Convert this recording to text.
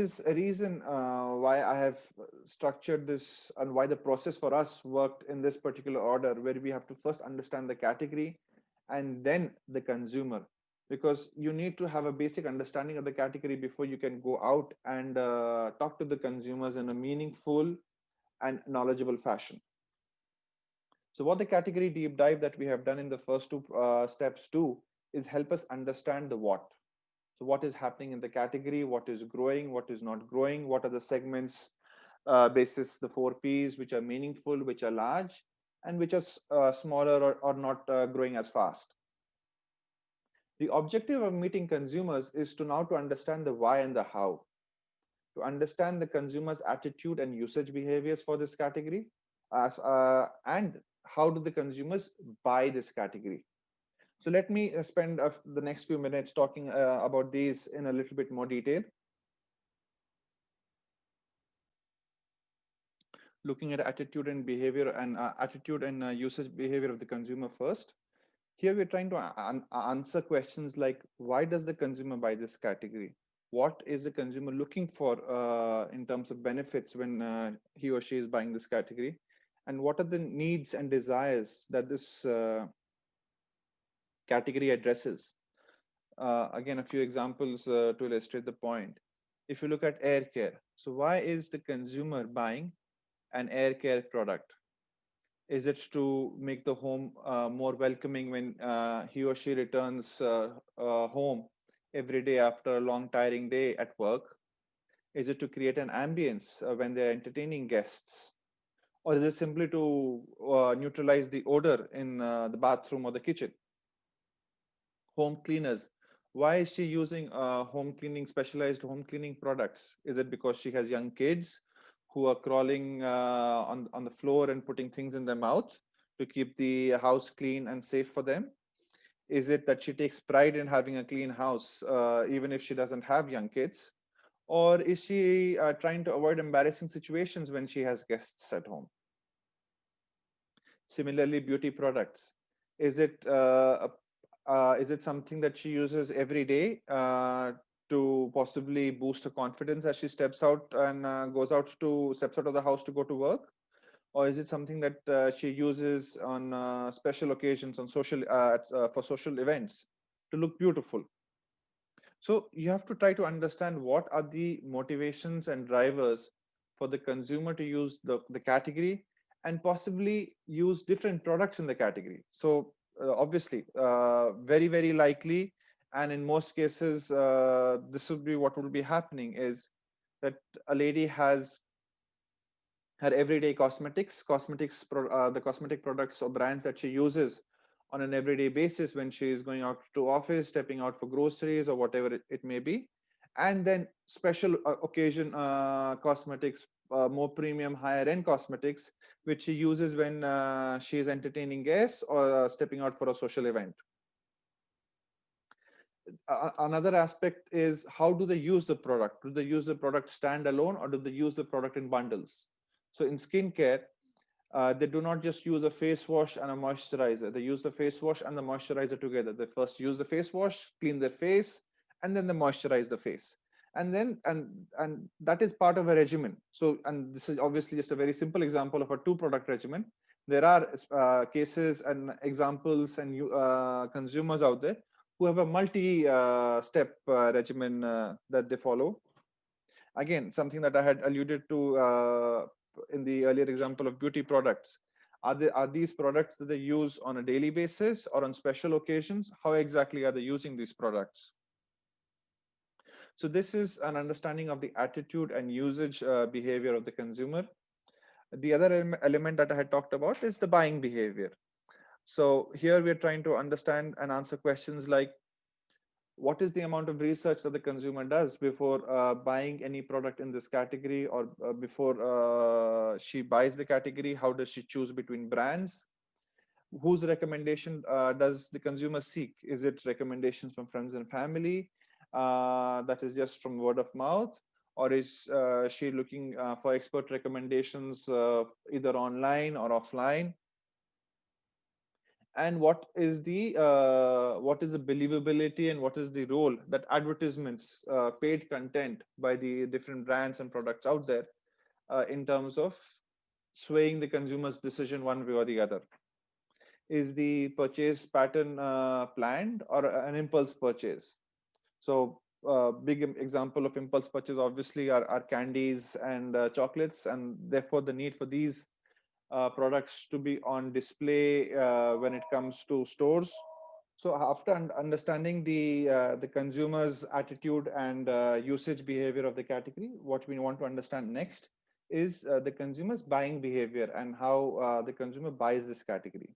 is a reason why I have structured this and why the process for us worked in this particular order, where we have to first understand the category and then the consumer, because you need to have a basic understanding of the category before you can go out and talk to the consumers in a meaningful and knowledgeable fashion. So what the category deep dive that we have done in the first two steps do is help us understand the what. So what is happening in the category, what is growing, what is not growing, what are the segments basis the four Ps, which are meaningful, which are large, and which are smaller or not growing as fast. The objective of meeting consumers is to now to understand the why and the how, to understand the consumer's attitude and usage behaviors for this category, and how do the consumers buy this category. So let me spend the next few minutes talking about these in a little bit more detail. Looking at attitude and behavior and attitude and usage behavior of the consumer first. Here we're trying to answer questions like, why does the consumer buy this category? What is the consumer looking for in terms of benefits when he or she is buying this category? And what are the needs and desires that this category addresses? Again, a few examples to illustrate the point. If you look at air care, so why is the consumer buying an air care product? Is it to make the home more welcoming when he or she returns home every day after a long, tiring day at work? Is it to create an ambience when they're entertaining guests? Or is it simply to neutralize the odor in the bathroom or the kitchen? Home cleaners. Why is she using specialized home cleaning products? Is it because she has young kids who are crawling on the floor and putting things in their mouth to keep the house clean and safe for them? Is it that she takes pride in having a clean house, even if she doesn't have young kids? Or is she trying to avoid embarrassing situations when she has guests at home? Similarly, beauty products. Is it something that she uses every day to possibly boost her confidence as she steps out and steps out of the house to go to work? Or is it something that she uses on special occasions, on for social events to look beautiful? So you have to try to understand what are the motivations and drivers for the consumer to use the category, and possibly use different products in the category. So obviously, very, very likely, and in most cases, this would be what will be happening is that a lady has her everyday the cosmetic products or brands that she uses on an everyday basis when she is going out to office, stepping out for groceries or whatever it may be. And then special occasion cosmetics, more premium, higher end cosmetics, which she uses when she is entertaining guests or stepping out for a social event. Another aspect is, how do they use the product? Do they use the product standalone, or do they use the product in bundles? So in skincare, they do not just use a face wash and a moisturizer. They use the face wash and the moisturizer together. They first use the face wash, clean their face, and then they moisturize the face. And then and that is part of a regimen. So, and this is obviously just a very simple example of a two-product regimen. There are cases and examples and consumers out there who have a multi-step regimen that they follow. Again, something that I had alluded to in the earlier example of beauty products. Are these products that they use on a daily basis or on special occasions? How exactly are they using these products? So this is an understanding of the attitude and usage behavior of the consumer. The other element that I had talked about is the buying behavior. So here we're trying to understand and answer questions like, what is the amount of research that the consumer does before buying any product in this category, or before she buys the category? How does she choose between brands? Whose recommendation does the consumer seek? Is it recommendations from friends and family that is just from word of mouth? Or is she looking for expert recommendations either online or offline? and what is the believability and what is the role that advertisements, paid content by the different brands and products out there, in terms of swaying the consumer's decision one way or the other. Is the purchase pattern planned or an impulse purchase? So big example of impulse purchase obviously are candies and chocolates, and therefore the need for these products to be on display when it comes to stores. So after understanding the consumer's attitude and usage behavior of the category, what we want to understand next is the consumer's buying behavior and how the consumer buys this category.